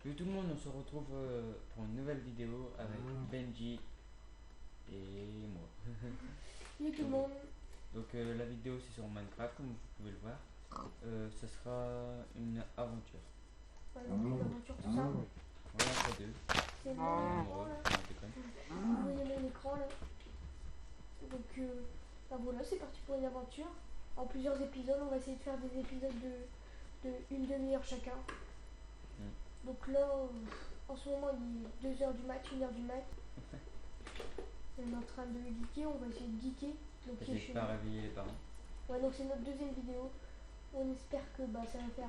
Salut tout le monde, on se retrouve pour une nouvelle vidéo avec Benji et moi. Salut tout le Donc, monde. la vidéo c'est sur Minecraft comme vous pouvez le voir. Ce sera une aventure. Voilà, une aventure, tout ça. Voilà, pas deux. C'est Un mon écran amoureux, là. non, je déconne. Vous voyez mon écran là. Donc bah voilà, c'est parti pour une aventure. En plusieurs épisodes, on va essayer de faire des épisodes de une demi-heure chacun. Donc là, en ce moment, il est 2h du mat, 1h du mat. On est en train de geeker, on va essayer de geeker. Donc J'essaie pas à réveiller les parents. ouais, donc c'est notre deuxième vidéo. On espère que bah, ça va faire...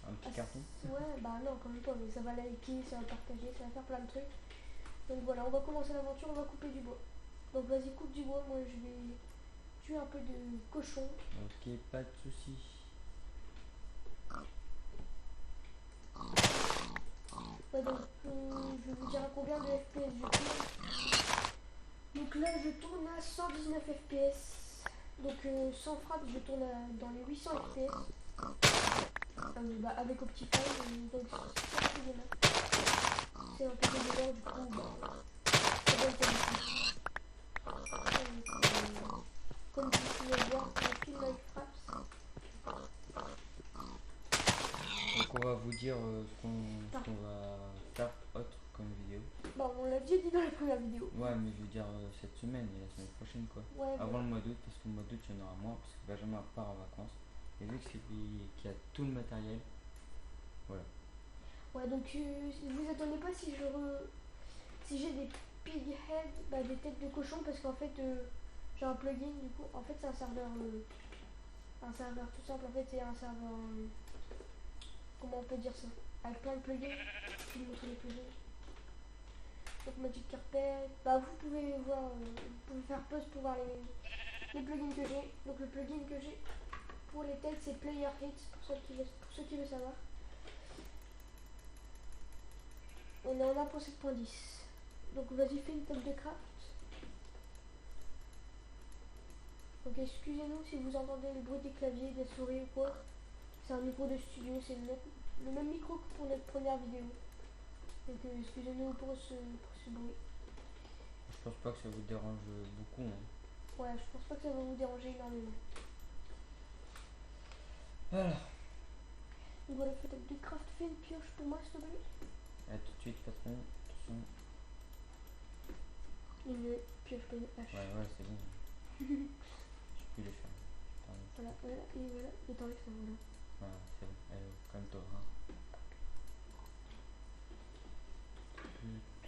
Un petit carton. Ouais, bah non, quand même pas, mais ça va liker, ça va partager, ça va faire plein de trucs. Donc voilà, on va commencer l'aventure, on va couper du bois. Donc vas-y, coupe du bois, moi je vais tuer un peu de cochon. Ok, pas de soucis. Ouais, donc je vais vous dire à combien de FPS je tourne. Donc là, je tourne à 119 FPS. Donc sans frappe, je tourne dans les 800 FPS. Bah, avec Optifine, donc c'est un peu des maths. C'est un peu des erreurs, du coup, bah, ça donne pas beaucoup. Comme vous pouvez le voir, je filme avec Fraps. Donc on va vous dire ce qu'on va faire autre comme vidéo. Bah, on l'a déjà dit dans la première vidéo. Ouais, mais je veux dire cette semaine et la semaine prochaine quoi. Ouais, Avant le mois d'août, parce que le mois d'août il y en aura moins, parce que Benjamin part en vacances. Et vu que c'est lui qui a tout le matériel, voilà. ouais, donc vous attendez pas si si j'ai des pig heads, bah, des têtes de cochon, parce qu'en fait j'ai un plugin du coup. En fait c'est un serveur tout simple. En fait c'est un serveur comment on peut dire ça, avec plein de plugins. Je vais vous montrer les plugins. Donc Magic Carpet, bah vous pouvez voir, vous pouvez faire pause pour voir les plugins que j'ai. Donc le plugin que j'ai pour les têtes c'est Player Hits pour ceux qui veulent savoir. On est en 1.7.10. Donc vas-y, fais une table de craft. Donc excusez-nous si vous entendez le bruit des claviers, des souris ou quoi. C'est un micro de studio, c'est le même micro que pour notre première vidéo. Donc excusez-nous pour ce bruit. Je pense pas que ça vous dérange beaucoup. Hein. Ouais, je pense pas que ça va vous déranger énormément. Voilà. Donc voilà, fais table de craft, fais une pioche pour moi s'il te plaît. A tout de suite patron. Attention. Une pioche, pas une hache. Ouais, c'est bon. Je peux les faire. Pardon. Voilà, voilà, et voilà, et t'enlèves ça, voilà. Voilà, c'est bon. Allez, comme toi. Hein.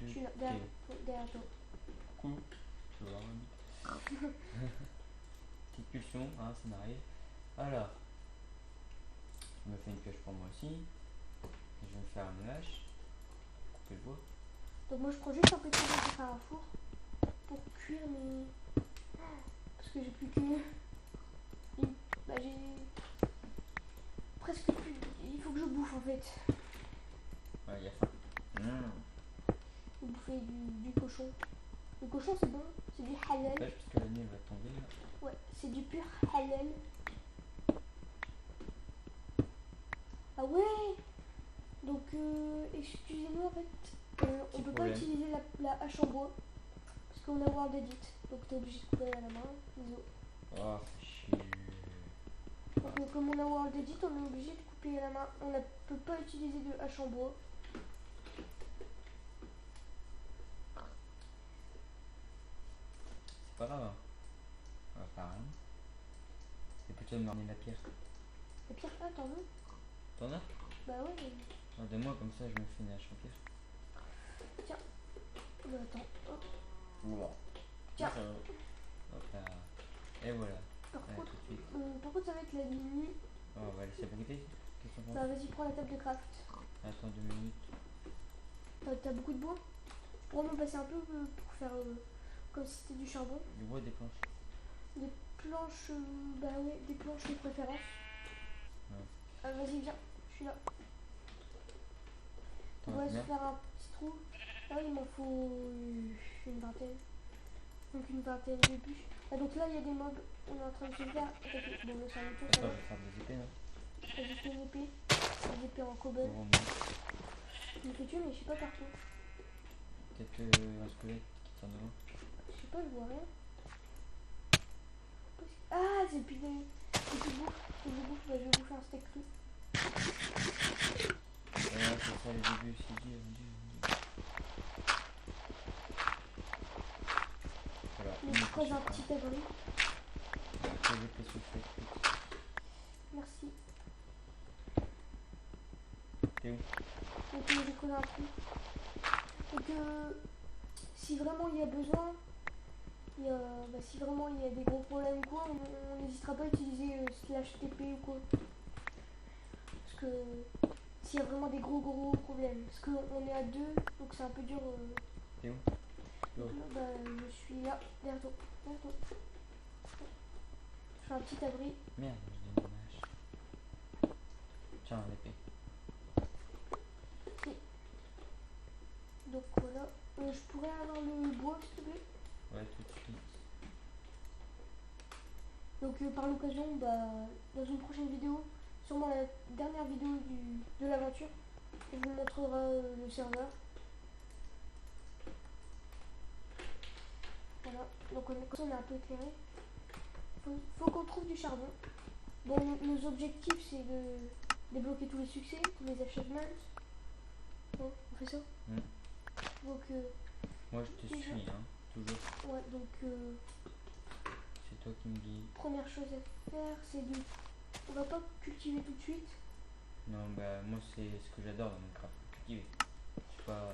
Je suis là, derrière toi. Coucou. Tu vois, petite pulsion, hein, ça m'arrive. Alors, je me fais une pioche pour moi aussi. Je vais me faire une hache. Couper le bois. Donc moi je prends juste un peu de temps pour faire un four pour cuire mes... Parce que j'ai plus que... Bah j'ai presque plus... Il faut que je bouffe en fait. Ouais, il y a faim. Faut bouffer du cochon. Le cochon c'est bon, c'est du halal. Pêche parce que la nuit va tomber là. Ouais, c'est du pur halal. Ah ouais. Donc excusez-nous en fait, on peut pas utiliser la hache en bois. Parce qu'on a World Edit. Donc t'es obligé de couper à la main. Désolé. Oh, chier. Donc comme on a World Edit, on est obligé de couper à la main. On ne peut pas utiliser de hache en bois. C'est pas grave. Hein. On va faire rien. C'est plutôt de me ramener la pierre. La pierre, ah t'en veux? T'en as? Bah ouais. Ah, donne-moi comme ça, je me fais une hache en pierre. Tiens. Bah attends. Hop. Voilà. Tiens. Hop là. Et voilà. Par Allez, contre, tout de suite. ça va être la nuit. Oh, on va laisser brûler. Qu'est-ce qu'on Bah pense? vas-y, prends la table de craft. Attends 2 minutes. T'as beaucoup de bois? Pour m'en passer un peu pour faire comme si c'était du charbon. Du bois, des planches. Des planches, bah ouais, des planches de préférence. Ouais. Vas-y, viens, je suis là. On T'en va as se combien? faire un petit trou. Ah oui, il m'en faut une vingtaine. Donc une vingtaine de bûches. Ah donc là, il y a des mobs. On est en train de se faire. Bon, le serviteur, ça Attends, va. je vais faire des épées là. Vas-y, fais une épée. Des épées en cobble. Vraiment. Je me fais tuer, mais je suis pas partout. Peut-être un squelette qui tient devant. Je sais pas, je vois rien. Ah, c'est plus de bouffe. Faut que je bouffe, bah, je vais bouffer un steak cru. Ouais, c'est ça, les débuts, c'est dur, dur. Voilà, Mais je creuse un petit abri. Merci. T'es où? Donc j'ai creusé un trou. Donc si vraiment il y a besoin, si vraiment il y a des gros problèmes ou quoi, on n'hésitera pas à utiliser /TP ou quoi. Parce que s'il y a vraiment des gros problèmes. Parce qu'on est à deux, donc c'est un peu dur. T'es où? Donc là, je suis là, derrière toi. Derrière toi. Je fais un petit abri. Merde, je donne une hache. Tiens, l'épée. Donc voilà. Je pourrais avoir le bois, s'il te plaît? Ouais, tout de suite. Donc par l'occasion, dans une prochaine vidéo, sûrement la dernière vidéo de l'aventure, on vous montrera le serveur. Voilà, donc comme ça on est un peu éclairé. Faut qu'on trouve du charbon. Bon, nos objectifs c'est de débloquer tous les succès, tous les achievements. Bon, on fait ça. Donc moi je te suis, hein, toujours. Ouais, donc c'est toi qui me guide. Première chose à faire, c'est de... On va pas cultiver tout de suite. Non, bah moi c'est ce que j'adore dans Minecraft, cultiver. Je sais pas,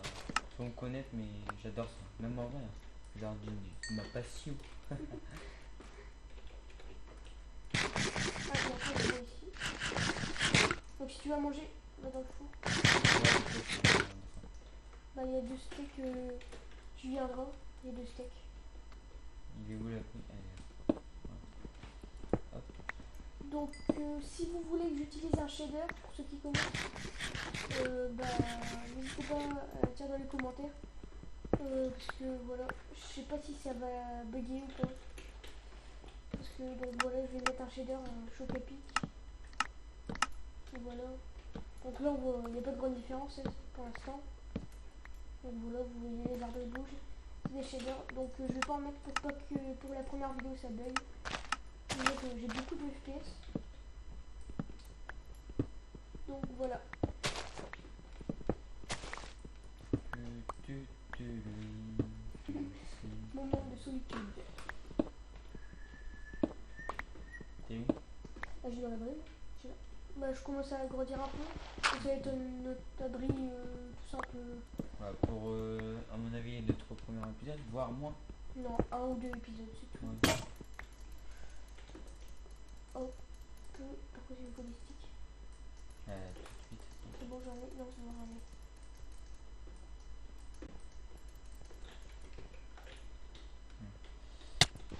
faut me connaître, mais j'adore ça. Même en vrai, hein. Jardiner, c'est ma passion. Ah, bon, ça, je vais ici. Donc si tu vas manger, va dans le four. Bah il y a 2 steaks, tu viendras, il y a 2 steaks. Il est où la couille? Hop. Donc si vous voulez que j'utilise un shader, pour ceux qui connaissent, n'hésitez pas à dire dans les commentaires. Parce que voilà, je sais pas si ça va bugger ou pas. Parce que donc voilà, je vais mettre un shader choc à pic. Et voilà. Donc là il n'y a pas de grande différence pour l'instant. Donc voilà, vous voyez les arbres bougent. C'est des shaders. Donc je vais pas en mettre pour pas que pour la première vidéo ça bug. J'ai beaucoup de FPS. Donc voilà. Moment de solitude. T'es où? Là je suis dans la brune. Je commence à agrandir un peu. Ça va être notre abri tout simple. Ouais, pour à mon avis les 3 premiers épisodes, voire moins. Non, 1 ou 2 épisodes, c'est tout. Ouais. Hop. Pourquoi j'ai une politique? Tout de suite. C'est bon, j'en ai. Non, c'est bon, j'en ai.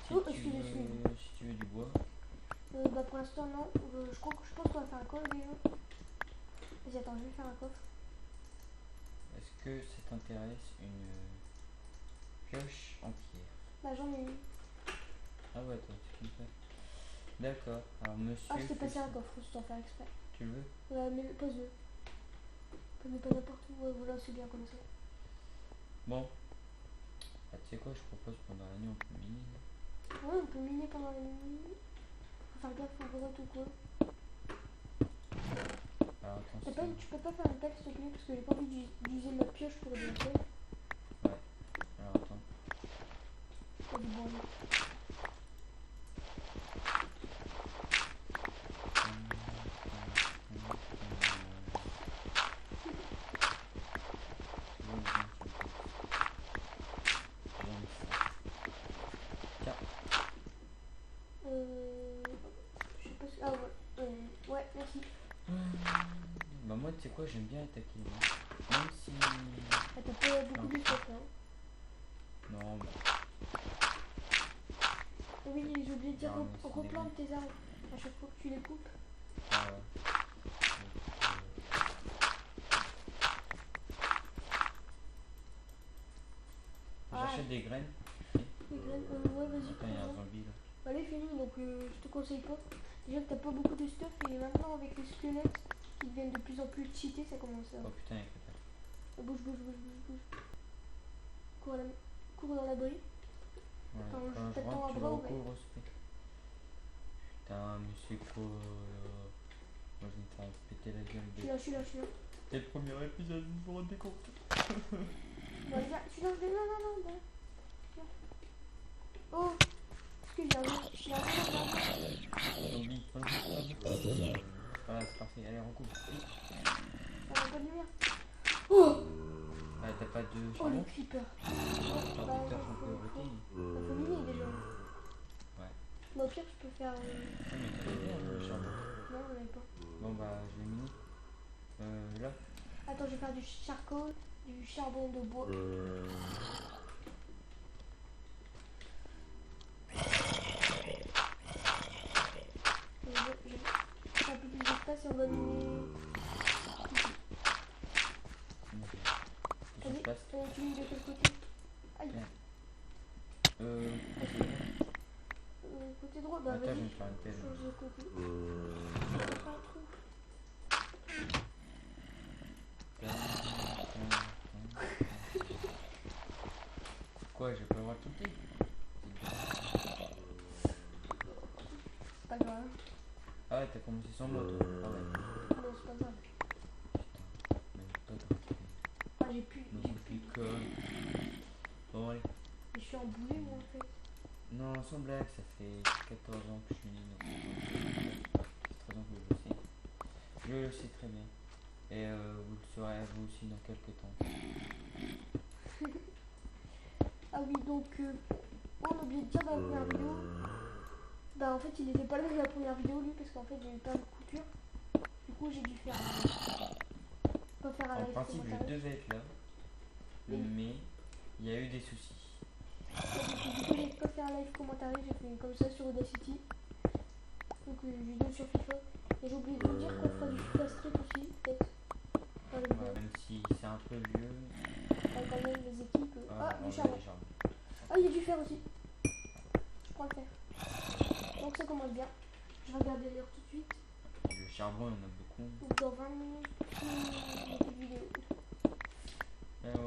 Si, Oh, tu excusez-moi. veux, si tu veux du bois. Pour l'instant, non. Je pense qu'on va faire un coffre déjà. Vas-y, attends, je vais faire un coffre. Est-ce que ça t'intéresse une pioche en pierre? Bah, j'en ai une. Ah ouais, toi, tu me fais. D'accord. Alors, monsieur. Ah, je t'ai passé un coffre, sans faire exprès. Tu le veux? Ouais, mais pose-le. Pas n'importe où. Ouais, voilà, c'est bien comme ça. Bon. Ah, tu sais quoi, je propose pendant la nuit, on peut miner. Ouais, on peut miner pendant la nuit. Faut faire gaffe aux grottes ou quoi. Alors, attention. Tu peux pas faire une pelle, s'il te plaît, parce que j'ai pas envie d'utiliser ma pioche pour des pelles. Ouais. Alors, attends. Pas du bon. Je sais pas si... Ah ouais. Ouais, merci. Bah moi tu sais quoi, j'aime bien attaquer les gens. Même si... Ah, t'as pas beaucoup de stock là. Non, bah... Oui, j'ai oublié de dire, Non, mais c'est replante tes arbres à chaque fois que tu les coupes. Ah ouais. J'achète des graines. Des graines, ouais, vas-y. Attends, il y a un zombie là. Allez, fini, donc je te conseille pas. Déjà que t'as pas beaucoup de stuff et maintenant avec les squelettes qui deviennent de plus en plus cheatés, ça commence à... Oh putain, il y a quelqu'un. Bouge, bouge, bouge, bouge, bouge. Cours, cours dans l'abri. Ouais, Attends, je quand je t'attends rentre, à tu bras vas au ouvert. couvre-feu. Putain, mais c'est quoi là? Moi, je vais me faire péter la gueule. Je suis là. C'est le premier épisode, vous vous rendez compte? Bon, allez, viens, je suis là, non, viens. Oh, excuse, Oublie. Voilà, c'est parfait. Allez, recouvre. pas de lumière. Oh, Bah, t'as pas de oh charbon? les creepers. T'as Bah, plus tard, j'en peux arrêter. faut miner déjà. Ouais. Bah, au pire, je peux faire. Ah, mais t'as bien le charbon. Non, j'en avais pas. Bon, bah, je vais miner. Là. Attends, je vais faire du charcoal, du charbon de bois. Je vais faire un peu plus d'espace et on va miner. Qu'est-ce qui se passe? Tu mines de quel côté? Aïe. Côté droit, bah Attends, je vais vas-y. me faire une pelle. Change de côté. Je vais faire un trou. Quoi, j'ai pas le droit de sauter? C'est pas grave. Ah ouais, t'as commencé sans moi, toi. Ah ouais. Non, c'est pas grave. Mais toi, t'as fait. Ah, j'ai plus. Donc, je picole. Bon, allez. Je suis emboulé, moi, en fait. Non, sans blague, ça fait 14 ans que je suis né. Donc, 13 ans que je le sais. Je le sais très bien. Et vous le saurez vous aussi dans quelques temps. Ah oui, donc, on a oublié de dire dans la première vidéo. Bah, en fait, il était pas là dans la première vidéo, lui, parce qu'en fait, j'ai eu plein de coupures. Du coup, j'ai dû faire. Pas faire un En live principe, je commentaire. devais être là. Oui. Mais il y a eu des soucis. Du coup, j'ai pas fait un live commentaire, j'ai fait comme ça sur Audacity. Donc, vidéo sur FIFA. Et j'ai oublié de vous dire qu'on fera du FIFA Street aussi, peut-être. Dans la vidéo. Ouais, même si c'est un peu vieux. Quand même les équipes. Ah, on du va charbon. des charbons. Ah, il y a du fer aussi. Je prends le fer. Donc, ça commence bien. Je vais regarder l'heure tout de suite. Le charbon, il y en a beaucoup. Donc, dans 20 minutes, beaucoup de vidéos.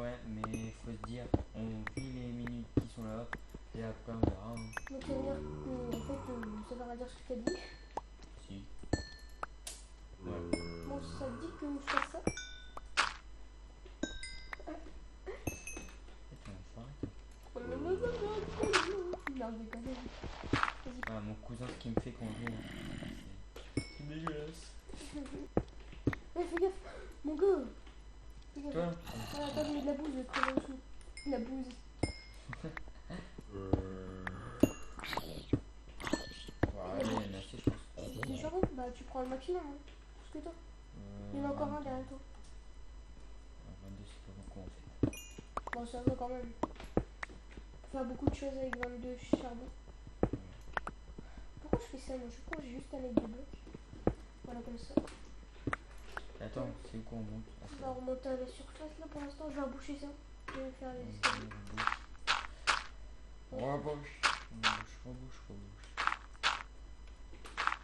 Ouais, mais faut se dire, on vit les minutes qui sont là. Et après, on verra. Hein. Donc, ça veut dire que, en fait, ça veut rien dire ce que tu as dit. Si. Bon, ça te dit que je fasse ça. Attends, faut arrêter. Non, je déconne. Vas-y. Ah, mon cousin, ce qui me fait conduire. C'est dégueulasse. Fais gaffe, mon gars. Fais gaffe. Toi Ah, attends, il y a de la bouse, je vais crever en dessous. La bouse. Voilà, il y en a assez, je pense. Du charbon, bah tu prends le maximum, hein. Plus que toi. Il y en a encore un derrière toi. 22, c'est pas beaucoup en fait. Bon, ça va quand même. Faut faire beaucoup de choses avec 22 charbon. Pourquoi je fais ça, moi? Je crois que j'ai juste à mettre des blocs. Voilà, comme ça. Attends, c'est où qu'on monte? Ah, On c'est va là. remonter à la surface là pour l'instant. Je vais reboucher ça. Je vais faire les On escaliers. rebouche. Rebouche.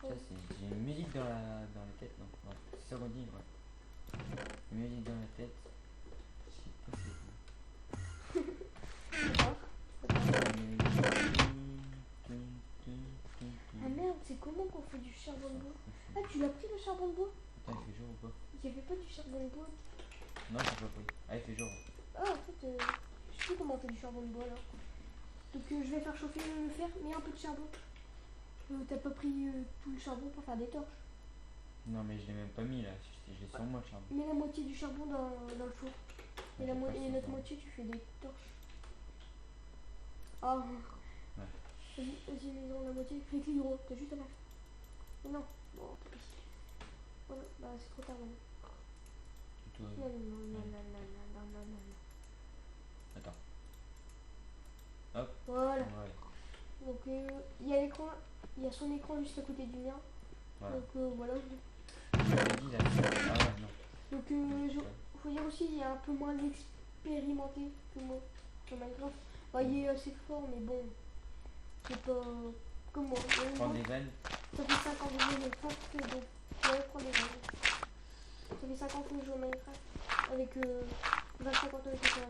Ça, c'est j'ai une musique dans la tête, non? Ouais, c'est ça qu'on dit, ouais. Une musique dans la tête. Je sais pas c'est D'accord. Ah quoi. merde, c'est comment qu'on fait du charbon de bois? Ah, tu l'as pris le charbon de bois? Attends, il fait jour ou pas? Il n'y avait pas du charbon de bois. Non, j'ai pas pris. Ah, il fait jour. Ah, en fait, je sais plus comment on fait du charbon de bois là. Donc, je vais faire chauffer le fer, mais un peu de charbon. T'as pas pris tout le charbon pour faire des torches. Non, mais je l'ai même pas mis là. Je l'ai sur moi le charbon. Mets la moitié du charbon dans le four. Et, Ouais, j'ai pas et ça, l'autre ça. moitié, tu fais des torches. Ah, Ouais. vas-y, mets dans la moitié. Fais clic gros, t'as juste à faire. Mais non, bon, tant pis. Voilà, bah c'est trop tard maintenant. Toi, Non. attends. Hop. Voilà. Ouais. Donc, il y a l'écran, il y a son écran juste à côté du mien. Voilà. Donc, voilà. J'avais dit là. Ah ouais, non. Donc, faut dire aussi, il est un peu moins expérimenté que moi sur Minecraft. Bah, il est assez fort, mais bon, c'est pas comme moi. Prends des vannes. Ça fait 5 ans que je joue pour que donc je vais prendre des graines. Ça fait 5 ans que je joue au Minecraft avec 25 ans avec les plus.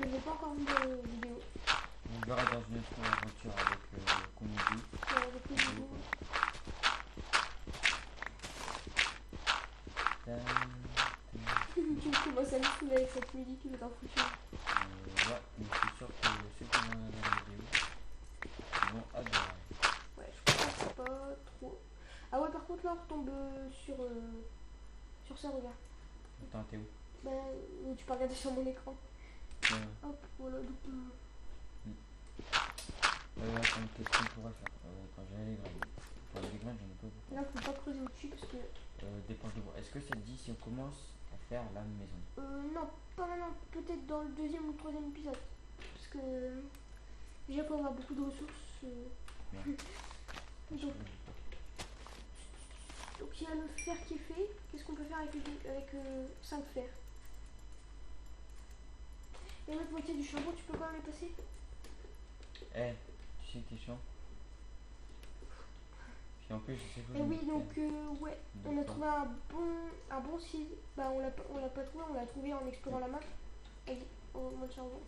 Mais j'ai pas encore vu de vidéo. On verra dans une autre aventure avec Komodo. Avec les vidéos. Tu commences à me saouler avec cette musique, tu veux t'en foutre. Ouais, mais je suis sûr que ceux qui vont regarder la vidéo vont adorer. Ouais, je pense pas trop. Ah ouais, par contre là on retombe sur ça, regarde. Attends, t'es où? Ben, tu peux regarder sur mon écran. Hop, voilà, donc... Attends, qu'est-ce qu'on pourrait faire? Quand j'ai les graines. Pour les graines, j'en ai pas beaucoup. Là, faut pas creuser au-dessus parce que... Dépense de bois. Est-ce que ça te dit si on commence à faire la maison? Non, pas maintenant. Peut-être dans le deuxième ou le troisième épisode. Parce que... déjà, faut avoir beaucoup de ressources. Ouais. Donc, il y a le fer qui est fait. Qu'est-ce qu'on peut faire avec 5 fers? Et l'autre moitié du charbon, tu peux quand même les passer? Eh, tu sais que t'es chiant. Puis en plus, je sais pas. Et oui, donc, ouais, on a trouvé un bon site. Bah, on l'a pas trouvé, on l'a trouvé en explorant la map. Au mode charbon.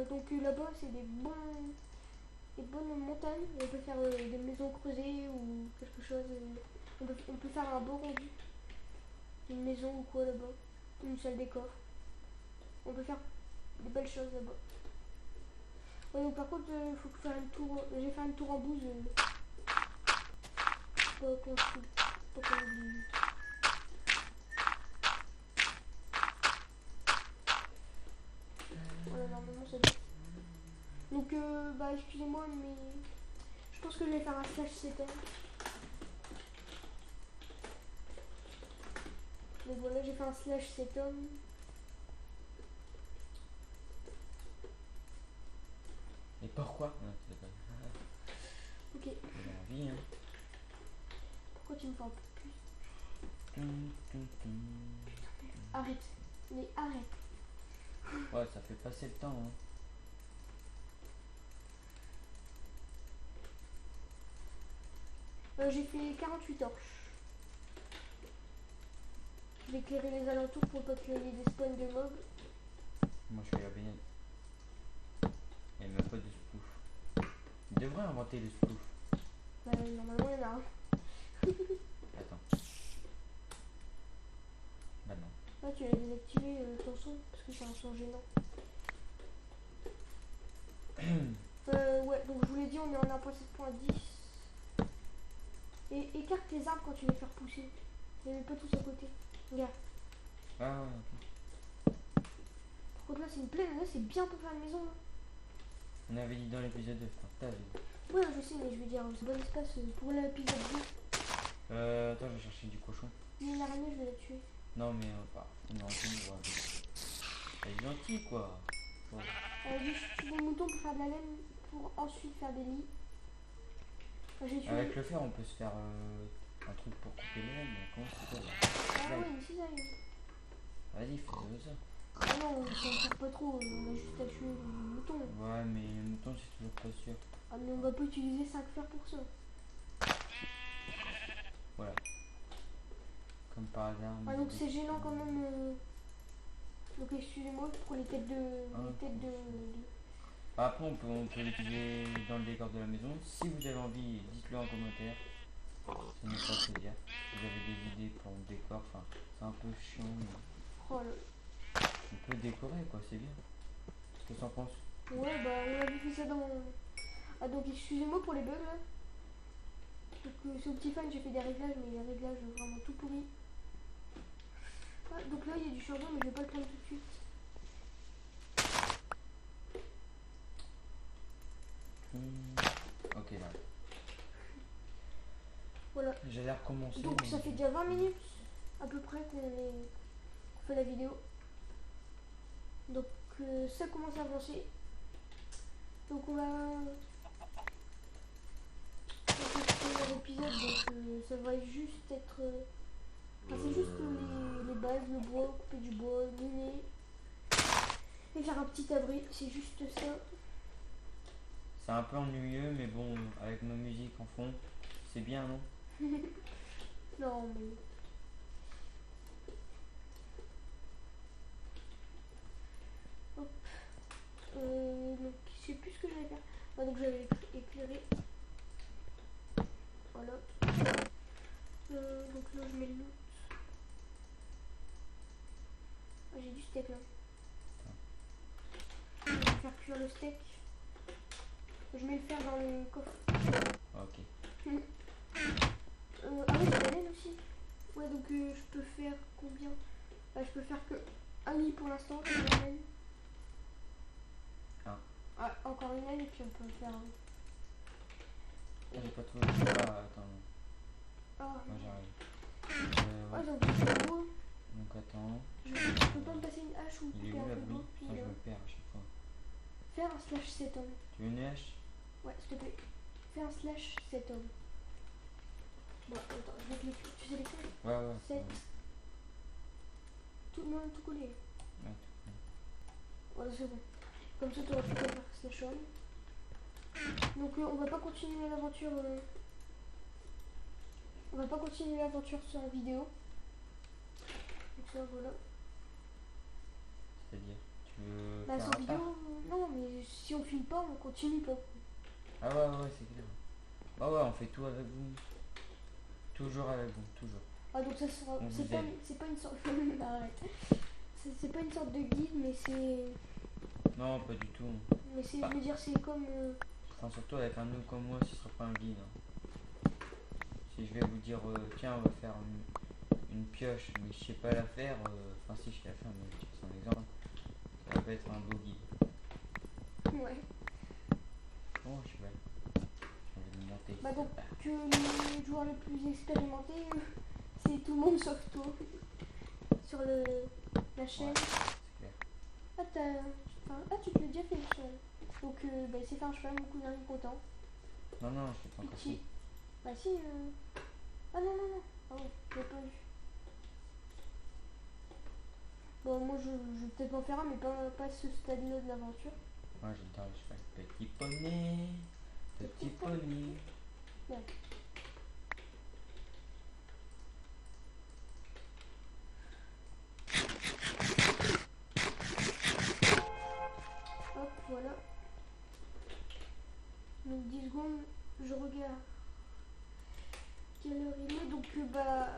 Donc, là-bas, c'est des bonnes montagnes. On peut faire des maisons creusées ou quelque chose. On peut faire un beau rendu. Une maison ou quoi là-bas. Une salle des coffres. On peut faire des belles choses là-bas. Ouais, donc par contre, il faut faire une tour. J'ai fait une tour en bouse. Pas qu'on oublie. Voilà, normalement c'est bon. Donc, bah, excusez-moi, mais je pense que je vais faire un slash setup. Donc voilà, j'ai fait un slash setup. Et pourquoi? Non, c'est pas. Ok. J'ai envie, hein. Pourquoi tu me fais un peu plus? Arrête. Mais arrête. Ouais, ça fait passer le temps, hein. J'ai fait 48 torches. Je vais éclairer les alentours pour pas qu'il y ait des spawns de mobs. Moi, je fais la baignade. Il n'y a même pas de spoof. Il devrait inventer le spoof. Bah, normalement, il y en a un. Attends. Bah non. Là, tu l'as désactivé ton son parce que c'est un son gênant. Ouais, donc je vous l'ai dit, on est en 1.7.10. Et écarte tes arbres quand tu les faire pousser. Les mets pas tous à côté. Regarde. Ah ouais, ok. Par contre, là, c'est une plaine. Là, c'est bien pour faire une maison. Là. On avait dit dans l'épisode 2, t'as vu. Ouais, je sais, mais je veux dire, c'est bon espace pour l'épisode 2. Attends, je vais chercher du cochon. Mais l'araignée, je vais la tuer. Non, mais on est en train de. Elle est gentille, quoi. Ouais. Juste tuer des moutons pour faire de la laine, pour ensuite faire des lits. Avec le fer, on peut se faire un truc pour couper les laines. Comment c'est ça là? Ah ouais, mais si ça y est. Vas-y, fais ça. Ah non, ça ne sert pas trop, on a juste à tuer les moutons. Ouais, mais les moutons, c'est toujours pas sûr. Ah, mais on va pas utiliser 5 fers pour ça. Voilà. Comme par hasard. Ah, donc c'est gênant quand même. Donc excusez-moi pour les têtes de... Après, on peut l'utiliser dans le décor de la maison. Si vous avez envie, dites-le en commentaire. Ça nous fera plaisir. Si vous avez des idées pour le décor, enfin, c'est un peu chiant. Mais... Oh là. On peut décorer, quoi, c'est bien. Qu'est-ce que t'en penses? Ouais, bah on avait fait ça dans... Ah, donc excusez-moi pour les bugs là. Donc sur Optifine, j'ai fait des réglages, mais les réglages vraiment tout pourris. Ah, donc là, il y a du charbon, mais je vais pas le prendre tout de suite. Ok, là. Voilà. J'allais recommencer. Donc ça fait déjà 20 minutes à peu près qu'on fait la vidéo. Donc ça commence à avancer. Donc on va faire l'épisode, donc ça va juste être... Enfin, c'est juste les bases, le bois, couper du bois, miner. Et faire un petit abri, c'est juste ça. C'est un peu ennuyeux, mais bon, avec nos musiques en fond, C'est bien, non? Non, mais. Hop. Donc, je sais plus ce que j'allais faire. Ah, donc, j'avais éclairé. Voilà. Donc, là, je mets le loot. Ah, j'ai du steak là. Je vais faire cuire le steak. Je mets le fer dans le coffre. Ok. Ah oui, j'ai la laine aussi. Ouais, donc je peux faire combien? Bah, je peux faire que un lit pour l'instant, j'ai la laine. Ah. Ah, encore une laine et puis on peut faire. Ah, j'ai pas trouvé. Ah, attends. Ah, Moi j'arrive. ah Ouais. donc du bois. Donc attends. Je peux pas me passer une hache ou Il est couper où un la peu de bouille? bois, puis Ça, je me perds à chaque fois. faire un slash 7 hommes. Tu veux une hache? Ouais, s'il te plaît. Fais un slash 7 hommes. Bon, attends, je vais te l'écrire. Tu sais l'écrire? Ouais, ouais. 7. Ouais. Tout, non, tout collé. Ouais, Voilà, c'est bon. Comme ça, tu auras plus qu'à faire slash homme. Donc, on va pas continuer l'aventure. On va pas continuer l'aventure sur la vidéo. Donc, ça, voilà. C'est-à-dire, tu veux Bah, faire sans un pas? vidéo, non, mais si on filme pas, on continue pas. Ah ouais, ouais, c'est clair. Bah ouais, on fait tout avec vous. Toujours avec vous, toujours. Ah, donc ça sera. On C'est vous pas, aide. c'est pas une sorte. Arrête. C'est pas une sorte de guide, mais c'est. Non, pas du tout. Mais c'est, Bah. je veux dire, c'est comme. Enfin, surtout avec un noob comme moi, ce sera pas un guide. Hein. Si je vais vous dire, tiens, on va faire une pioche, mais je sais pas la faire, enfin si je sais la faire, mais je tire son exemple, ça va pas être un beau guide. Ouais. Oh, je sais pas. J'ai envie de monter. Bah, donc, que le joueur le plus expérimenté, c'est tout le monde sauf toi. Sur la chaîne. Ouais, c'est clair. Ah, tu te l'as déjà fait le cheval. Donc, bah, il sait faire un cheval, mon cousin est content. Non, non, je l'ai pas encore Petit. fait. Bah, si. Ah, non, non, non. Ah, ouais, je l'ai pas vu. Bon, moi, je vais peut-être m'en faire un, mais pas ce stade-là de l'aventure. Moi, j'adore le cheval. Petit poney, petit poney. Ouais. Hop, voilà. Donc 10 secondes, je regarde quelle heure il est. Donc bah,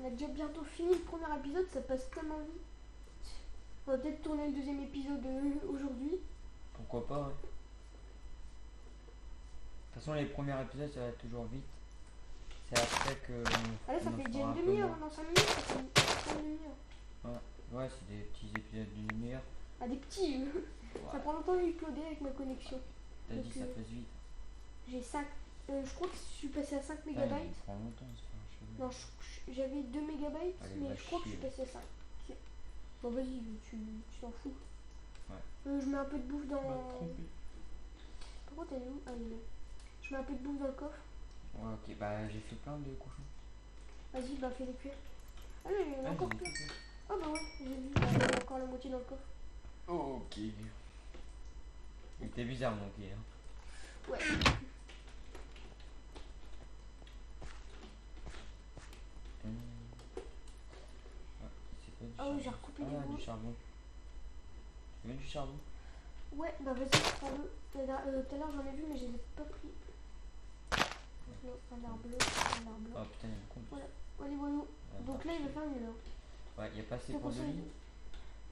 on a déjà bientôt fini le premier épisode, ça passe tellement vite. On va peut-être tourner le deuxième épisode aujourd'hui. Pourquoi pas, ouais. De toute façon, les premiers épisodes, ça va toujours vite. C'est après que. Ah là, ça on en fait déjà fera une un peu demi-heure, moins. dans 5 minutes, ça fait une demi-heure. Ouais, c'est des petits épisodes d'une demi-heure. Ah, des petits, ça Ouais. prend longtemps à uploader avec ma connexion. T'as dit Donc, ça passe vite. J'ai 5, je crois que je suis passé à 5 Putain, mégabytes. il prend longtemps de se faire un cheval. Non, j'avais 2 mégabytes, Allez, mais va je crois que je suis chier. passé à 5. Ok. Bon, vas-y, tu t'en fous. Ouais. Je mets un peu de bouffe dans. M'a trompé. Par contre, elle est où? Ah, il est là. Je mets un peu de bouffe dans le coffre. Ouais, ok, bah j'ai fait plein de cochons. Vas-y, bah fais-les cuire. Ah non, il y en a Ouais, encore j'ai plus. fait. Ah bah ouais, j'ai vu, bah, il y en a encore la moitié dans le coffre. Ok. Il était bizarre mon pied. Hein. Ouais. Ah, c'est pas du Ah charbon. oui, j'ai recoupé du Ah, bois. du charbon. Tu veux du charbon? Ouais, bah vas-y, prends-le. Tout à l'heure j'en ai vu, mais je les ai pas pris. Non, un arbre bleu, un arbre blanc. Oh putain, il y a un con. Voilà, allez, voilà. Donc là, il va faire mieux. Ouais, il y a pas assez C'est pour pour deux ça, lits.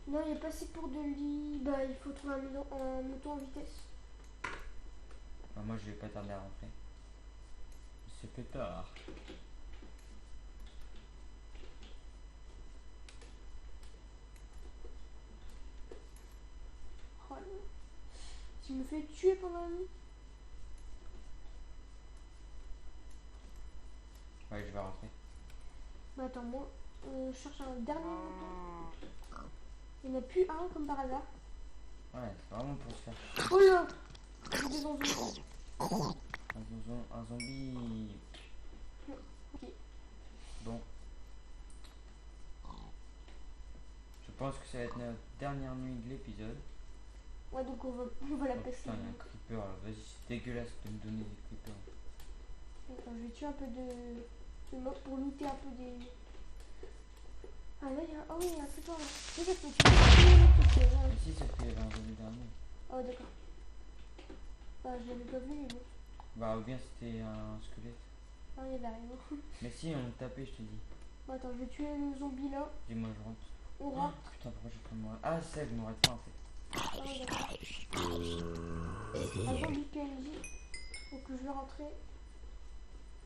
Non, il n'y a pas assez pour de lit. Bah, il faut trouver un mouton en vitesse. Ah, moi je vais pas tarder à rentrer. C'est fait tard. Oh là là. Tu me fais tuer pendant la nuit. Ouais, je vais rentrer. Bah attends, moi, je cherche un dernier mouton. Il n'y en a plus un comme par hasard. Ouais, c'est vraiment pour se faire. Oh là, j'ai des zombies. Un zombie. Ok. Bon. Je pense que ça va être notre dernière nuit de l'épisode. Ouais, donc on va la Oh passer. putain, il y a un creeper là. Vas-y, c'est dégueulasse de me donner des creepers. Attends, je vais tuer un peu de mobs pour looter un peu des. Ah là, il y a. Oh oui, il y a un creeper là. Regarde, faut tuer le creeper. Mais si, c'est qu'il y avait un zombie dernier. Oh, d'accord. Bah, je l'avais pas vu, mais bon. Bah, ou bien c'était un squelette. Ah, il y avait rien. Mais si, on le tapait, je te dis. Bon, attends, je vais tuer le zombie là. Dis-moi, je rentre. On Oh, rentre. putain, pourquoi j'ai fait mourir? Ah, c'est, je m'aurais pas en fait. Ah, ouais, d'accord. Un zombie PNJ. Donc, je vais rentrer.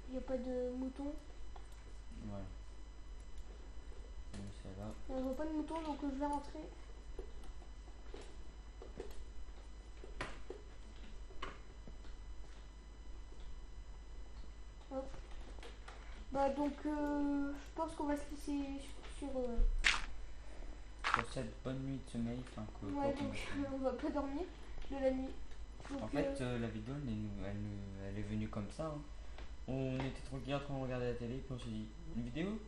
Il n'y a pas de mouton. Voilà. Je mets ça là. Je vois pas de mouton, donc je vais rentrer. Hop. Bah, donc, je pense qu'on va se laisser sur. Pour cette bonne nuit de sommeil, enfin, que. Ouais, quoi qu'on donc va faire. on va pas dormir de la nuit. Donc, En fait, la vidéo, elle est venue comme ça. Hein. On était tranquille en train de regarder la télé, puis on s'est dit, une vidéo?